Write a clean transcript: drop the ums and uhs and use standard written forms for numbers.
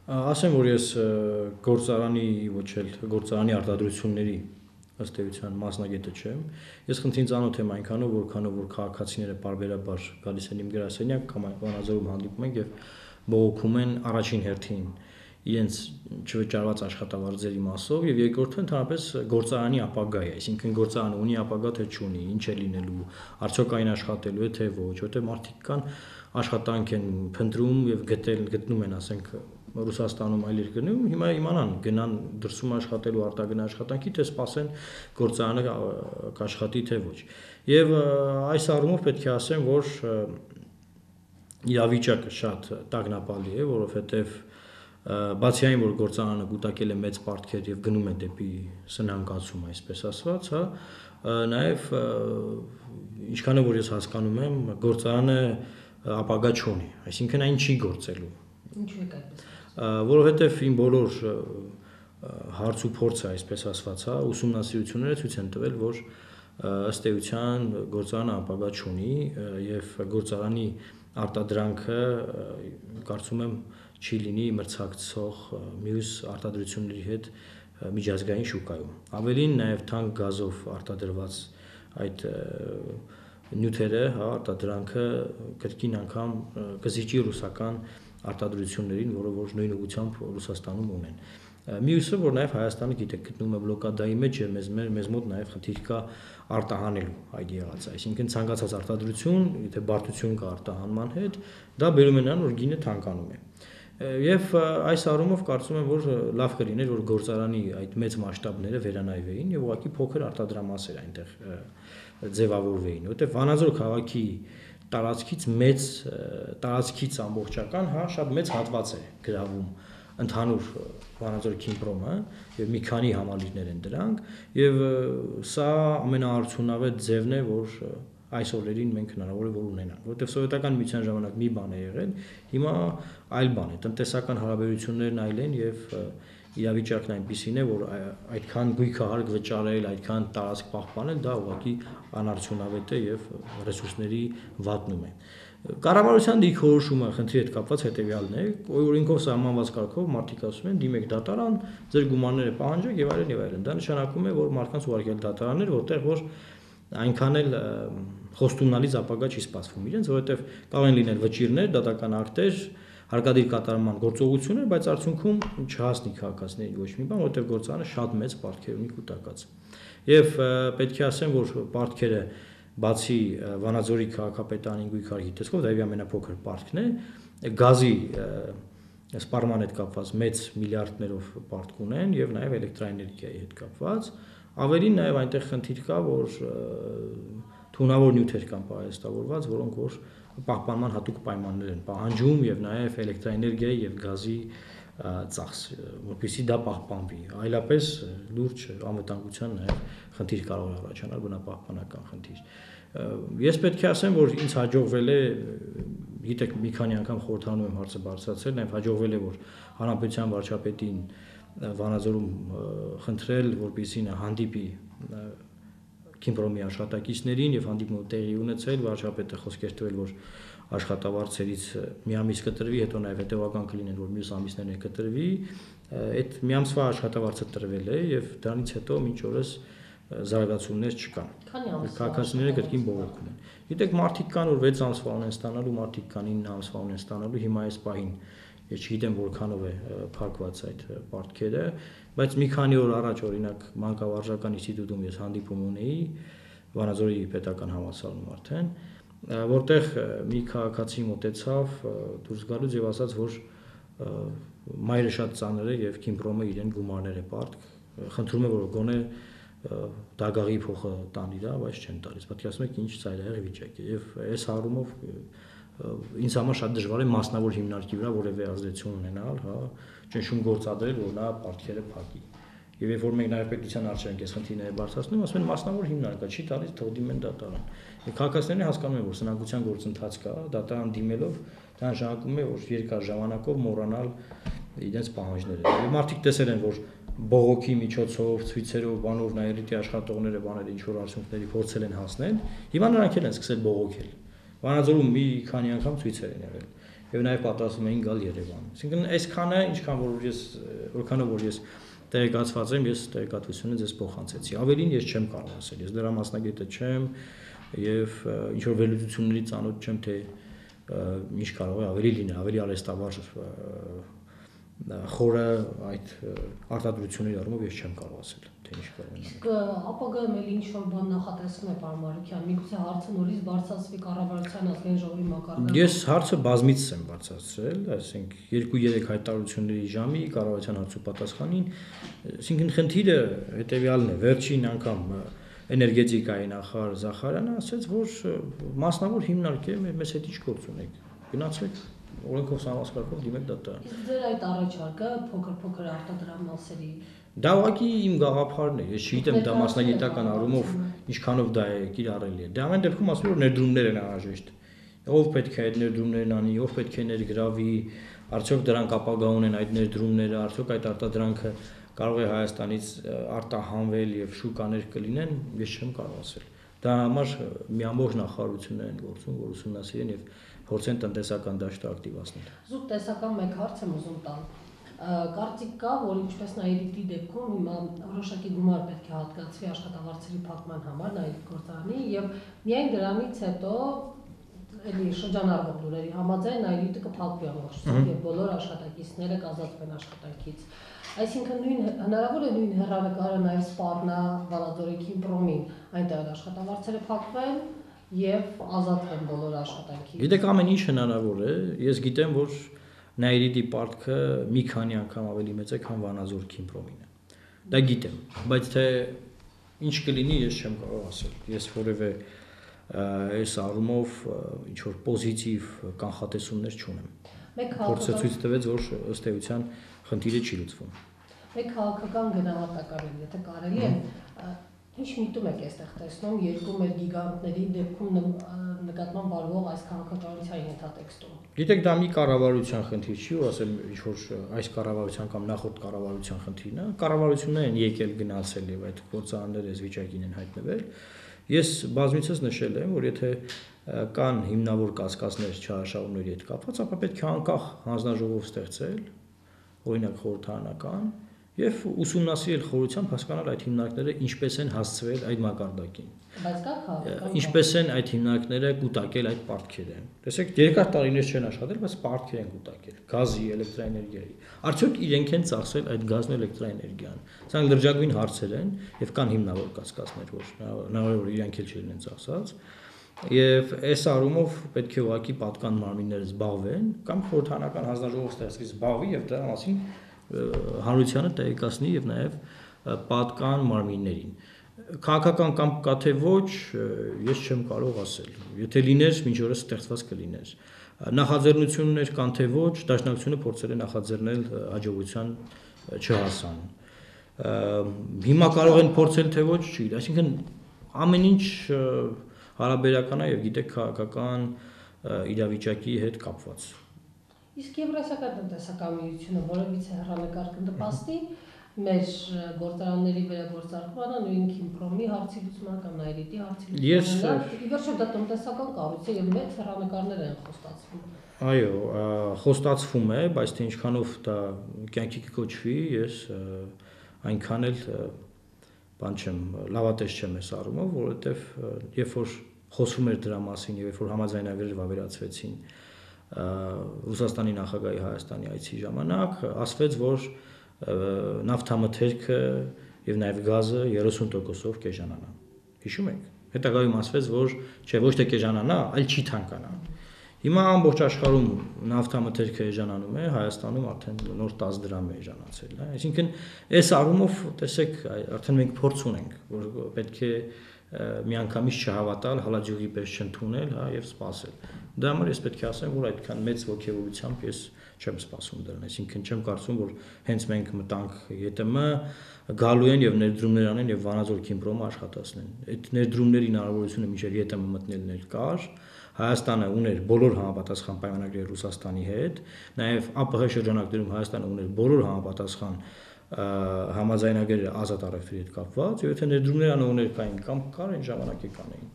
Ասեմ, որ ես գործարանի ոչ էլ գործարանի արտադրությունների ըստ էության մասնագետը չեմ։ Ես խնդրին ծանոթ եմ այնքանով, որքանով որ քաղաքացիները բարբերաբար գալիս են իմ գրասենյակ կամ Վանաձորում հանդիպում են եւ բողոքում են առաջին հերթին իրենց չվճարված աշխատավարձերի մասով եւ երկրորդը ընդհանրապես գործարանի ապագայի, այսինքն գործարանը ունի ապագա թե չունի, ինչ է լինելու, արդյոք այն աշխատելու է թե ոչ, որտեղ մարդիկ կան աշխատանք են փնտրում եւ գտնում են, ասենք Ռուսաստանում այլ երկրներում հիմա իմանան գնան դրսում աշխատելու արտագնա աշխատանքի թե սպասեն գործարանը կաշխատի թե ոչ։ Եվ այս առումով պետք է ասեմ, որ իրավիճակը շատ տագնապալի է, որովհետեւ բացի այն, որ գործարանը կուտակել է մեծ պարտքեր եւ գնում է դեպի սնանկացում, այսպես ասված, հա, նաեւ ինչքանով որ ես հասկանում եմ, գործարանը ապագա չունի, այսինքն այն չի գործելու։ Ինչու է այդպես։ Որովհետեւ իմ բոլոր հարց ու փորձը, այսպես ասված, հա, ուսումնասիրությունները ցույց են տվել, որ ըստ էության գործարանը ապագա չունի եւ գործարանի արտադրանքը կարծում եմ չի լինի մրցակցող մյուս արտադրությունների հետ միջազգային շուկայում։ Ավելին նաև թանկ գազով արտադրված այդ նյութերը, հա, արտադրանքը կրկին անգամ կզիջի ռուսական արտադրություններին, որը որ նույն ուղղությամբ Ռուսաստանում ունեն։ Մյուսը, որ նաև Հայաստանը գիտեք գտնվում է բլոկադայի մեջ եւ մեզ մոտ նաև խնդիր կա արտահանելու այդ եղածը, այսինքն ցանկացած արտադրություն, եթե բարդություն կա արտահանման հետ, դա բերում է նրան, որ գինը թանկանում է։ Եվ այս առումով կարծում եմ, որ լավ կլիներ, որ գործարանի այդ մեծ մասշտաբները վերանայվեին եւ ուղղակի փոքր արտադրամասեր այնտեղ ձևավորվեին, որտեղ Վանաձոր քաղաքի տարածքից ամբողջական, հա, շատ մեծ հատված է գրավում ընդհանուր Վանաձոր Քիմպրոմը եւ մի քանի համալիրներ են դրանք եւ սա ամենաարդյունավետ ձևն է, որ այս օրերին մենք հնարավոր է որ ունենանք, որովհետեւ սովետական միության ժամանակ մի բան է եղել, հիմա այլ բան է, տնտեսական հարաբերություններն այլ են եւ իրավիճակն այնպիսին է, որ այդքան գույքահարկ վճարել, այդքան տարածք պահպանել, դա ուղղակի անարդյունավետ է եւ ռեսուրսների վատնում է։ Կառավարության դիրքորոշումը խնդրի հետ կապված հետեւյալն է, օրենքով սահմանված կարգով մարդիկ ասում են դիմեք դատարան, ձեր գումարները պահանջեք եւ այլն եւ այլն։ Դա նշանակում է, որ մարդկանց ուղարկել դատարաններ, որտեղ որ այնքան էլ խոստումնալից ապագա չի սպասվում իրենց, որովհետեւ կարող են լինել վճիրներ, դատական ակտեր, հարկադիր կատարման գործողություններ, բայց արդյունքում չհասնի քաղաքացիներին ոչ մի բան, որովհետեւ գործարանը շատ մեծ պարտքեր ունի կուտակած։ Եվ պետք է ասեմ, որ պարտքերը բացի Վանաձորի քաղաքապետարանի գույքարկի տեսքով դա ամենափոքր պարտքն է, գազի սպառման հետ կապված մեծ միլիարդներով պարտք ունեն եւ նաեւ էլեկտրաէներգիայի հետ կապված, ավելին նաեւ այնտեղ խնդիր կա, որ թունավոր նյութեր կան պահեստավորված, որոնք որ պահպանման հատուկ պայմաններ են պահանջում եւ նաեւ էլեկտրաէներգիայի եւ գազի ծախս, որպեսզի դա պահպանվի։ Այլապես լուրջ անվտանգության նաեւ խնդիր կարող է առաջանալ, բնապահպանական խնդիր։ Ես պետք է ասեմ, որ ինձ հաջողվել է, գիտեք, մի քանի անգամ խորհրդանում եմ հարցը բարձրացրել, նաեւ հաջողվել է, որ հանրապետության վարչապետին Վանաձորում խնդրել, որպեսզի նա հանդիպի Քիմպրոմի աշխատակիցներին եւ հանդիպումը տեղի ունեցել, վարչապետը խոսքեր տվել, որ աշխատավարձերից մի ամիս կտրվի, հետո նաեւ հետեւական կլինեն, որ մյուս ամիսներն կտրվի, այդ մի ամսվա աշխատավարձը տրվել է եւ դրանից հետո մինչ օրս զարգացումներ չկան։ Քաղաքացիները կրկին բողոքում են։ Գիտեք, մարդիկ կան, որ 6 ամսվա ունեն ստանալու, մարդիկ կան 9 ամսվա ունեն ստանալու, հիմա այս պահին ես չգիտեմ որքանով է փակված այդ պարտքերը, բայց մի քանի օր առաջ օրինակ Մանկավարժական ինստիտուտում ես հանդիպում ունեի Վանաձորի պետական համալսարանում արդեն, որտեղ մի քաղաքացի մոտեցավ դուրս գալուց եւ ասաց, որ մայրը շատ ծանր է եւ Քիմպրոմը իրեն գումարներ է պարտք, խնդրում է որ գոնե դագաղի փոխը տան իրա, բայց չեն տալիս։ Պետք է ասում եք ինչ ծայրահեղ վիճակ է եւ այս հարումով ինձ համար շատ դժվար է մասնավոր հիմնարկի վրա որևէ ազդեցություն ունենալ, հա, ճնշում գործադրել, որ նա պարտքերը փակի։ Եվ երբ որ մենք նաև պետության առջև ենք այս խնդիրները բարձրացնում, ասում են մասնավոր հիմնարկը չի տալիս, թող դիմեն դատարան։ Եվ քաղաքացիները հասկանում են, որ սնանկության գործընթաց կա, դատարան դիմելով դա նշանակում է, որ երկար ժամանակով մոռանալ իրենց պահանջները։ Եվ մարդիկ տեսել են, որ բողոքի միջոցով, ցույցերով, բանով նայելիտի աշխատողները բաները ինչ որ արդյունքների փորձել են հասնել, հիմա նրանք էլ են սկսել բողոքել։ Վանաձորում մի քանի անգամ ցույցեր են եղել։ եւ նաեւ պատրաստվում էին գալ Երևան։ Այսինքն այսքանը որքանով որ ես տեղեկացված եմ, ես տեղեկատվությունը ձեզ փոխանցեցի։ Ավելին ես չեմ կարող ասել, ես դրա մասնագետը չեմ եւ ինչ որ վերլուծությունների ծանոթ չեմ, թե ինչ կարող է ավելի լինել, ավելի արհեստավար խորը այդ արտադրությունների առումով ես չեմ կարող ասել, թե ինչ կարող է լինել։ Ապագայում էլ ինչ որ բան նախատեսվում է, պարոն Մարուկյան, միգուցե հարցը նորից բարձրացվի կառավարության ազգային ժողովի մակարդակում։ Ես հարցը բազմիցս եմ բարձրացրել, այսինքն 2-3 հայտարարությունների ժամի կառավարության հարցուպատասխանին, այսինքն խնդիրը հետեւյալն է, վերջին անգամ էներգետիկայի նախարար Զախարյանը ասաց, որ մասնավոր հիմնարկե մեզ հետ ինչ գործ ունեք, գնացեք օրենքով սահմանված դիմեք դատարան։ Իսկ ձեր այդ առաջարկը փոքր արտադրամասերի դա ուղղակի իմ գաղափարն է, ես չգիտեմ դա մասնագիտական առումով ինչքանով դա է կիրառելի է։ Դե ամեն դեպքում ասում որ ներդրումներ են անհրաժեշտ։ Ով պետք է այդ ներդրումներն անի, ով պետք է ներգրավի, արդյոք դրանք ապագա ունեն այդ ներդրումները, արդյոք այդ արտադրանքը կարող է Հայաստանից արտահանվել եւ շուկաներ կլինեն, ես չեմ կարող ասել։ Դա համար մի ամբողջ նախարարություններ են գործում, որ ուսումնասիրեն եւ փորձեն տնտեսական դաշտը ակտիվացնել։ Զուտ տեսական մեկ հարց եմ ուզում տալ։ Կարծիք կա, որ ինչպես Նաիրիտի դեպքում հիմա որոշակի գումար պետք է հատկացվի աշխատավարձերի փակման համար Նաիրիտ գործարանի եւ միայն դրանից հետո էլի շրջանառվող լուրերի համաձայն Նաիրիտը կփակվի ամբողջությամբ եւ բոլոր աշխատակիցները կազատվեն աշխատանքից։ Այսինքն հնարավոր է նույն հեռանկարը նաեւ սպառնա Վալաձորի Քիմպրոմին, այնտեղ աշխատավարձերը փակվեն եւ ազատվեն բոլոր աշխատանքից։ Գիտեք, ամեն ինչ հնարավոր է։ Ես գիտեմ, որ Նաիրիտի պարտքը մի քանի անգամ ավելի մեծ է, քան Վանաձոր Քիմպրոմինը։ Դա գիտեմ, բայց թե ինչ կլինի, ես չեմ կարող ասել։ Ես որևէ այս առումով ինչ որ պոզիտիվ կանխատեսումներ չունեմ։ Փորձը ցույց տվեց, որ ըստ էության խնդիրը չի լուծվում։ Մեկ քաղաքական գնահատական, եթե կարելի է, ինչ միտում եք այստեղ տեսնում երկու մեր գիգանտների դեպքում նկատմամբ վարվող այս քաղաքականության ենթատեքստում։ Գիտեք, դա մի կառավարության խնդիր չի, ու ասեմ, ինչ որ այս կառավարության կամ նախորդ կառավարության խնդիրն է, կառավարություններն են եկել գնացել եւ այդ գործարանները այս վիճակին են հայտնվել։ Ես բազմիցս նշել եմ, որ եթե կան հիմնավոր կասկածներ չարաշահումների հետ կապված, ապա պետք է անկախ հանձնաժողով ստեղծել, օրինակ խորհրդարանական, եւ ուսումնասիրել խորությամբ հասկանալ այդ հիմնարկները ինչպես են հասցվել այդ մակարդակին։ Բայց կա քաղաքական ինչպես են այդ հիմնարկները կուտակել այդ պարտքերը։ Տեսեք, երկար տարիներ չեն աշխատել, բայց պարտքեր են կուտակել գազի, էլեկտրաէներգիայի։ Արդյոք իրենք են ծախսել այդ գազն ու էլեկտրաէներգիան։ Սրանք լրջագույն հարցեր են եւ կան հիմնավոր կասկածներ, որ հնարավոր որ իրենք էլ չլինեն ծախսած։ Եվ այս առումով պետք է ուղղակի պատկան մարմինները զբաղվեն կամ խորհրդարանական հանձնաժողով ստեղծվի զբաղվի եւ դրա մասին հանրությանը տեղեկացնի եւ նաեւ պատկան մարմիններին։ Քաղաքական կամ կա թե ոչ, ես չեմ կարող ասել։ Եթե լիներ, մինչ օրս ստեղծված կլիներ։ Նախաձեռնություններ կան թե ոչ, դաշնակցությունը փորձել է նախաձեռնել հաջողության չհասան։ Հիմա կարող են փորձել թե ոչ, չի։ Այսինքն ամեն ինչ հարաբերական է եւ գիտեք քաղաքական իրավիճակի հետ կապված։ Իսկ Եվրասիական տնտեսական միությունը որևիցե հեռանկար կնպաստի մեր գործարանների վերագործարկմանը, նույն Քիմպրոմի հարցի լուծման կամ Նաիրիտի հարցի լուծմանը։ Ի վերջո դա տնտեսական կառույց է եւ մեծ հեռանկարներ են խոստացվում։ Այո, խոստացվում է, բայց թե ինչքանով դա կյանքի կոչվի, ես այնքան էլ բան չեմ, լավատես չեմ այս առումով, որովհետեւ երբ որ խոսվում էր դրա մասին եւ երբ որ համաձայնագրեր վավերացվեցին Ռուսաստանի նախագահի Հայաստանի այցի ժամանակ, ասվեց, որ նավթամթերքը եւ նաեւ գազը 30%-ով կեժանանա։ Հիշում եք։ Հետագայում ասվեց, որ չէ, ոչ թե կեժանանա, այլ չի թանկանա։ Հիմա ամբողջ աշխարհում նավթամթերքը էժանանում է, Հայաստանում արդեն նոր 10 դրամ է էժանացել, հա։ Այսինքն այս առումով տեսեք, արդեն մենք փորձ ունենք, որ պետք է միանգամից չհավատալ, հալաջուղի պես չընդունել, հա, եւ սпасել։ Դա համար ես պետք է ասեմ, որ այդքան մեծ ողջևորությամբ ես չեմ սպասում դրան, այսինքն չեմ կարծում, որ հենց մենք մտանք ԵՏՄ գալու են եւ ներդրումներ անեն եւ Վանաձոր Քիմպրոմը աշխատացնեն։ Այդ ներդրումների հնարավորությունը մինչեւ ԵՏՄ մտնելն էլ կար։ Հայաստանը ուներ բոլոր համապատասխան պայմանագրեր Ռուսաստանի հետ, նաեւ ԱՊՀ շրջանակներում Հայաստանը ուներ բոլոր համապատասխան համաձայնագրերը ազատ առևտրի հետ կապված, եւ եթե ներդրումներ անողներ կային կամ կար, այն ժամանակ կանեին։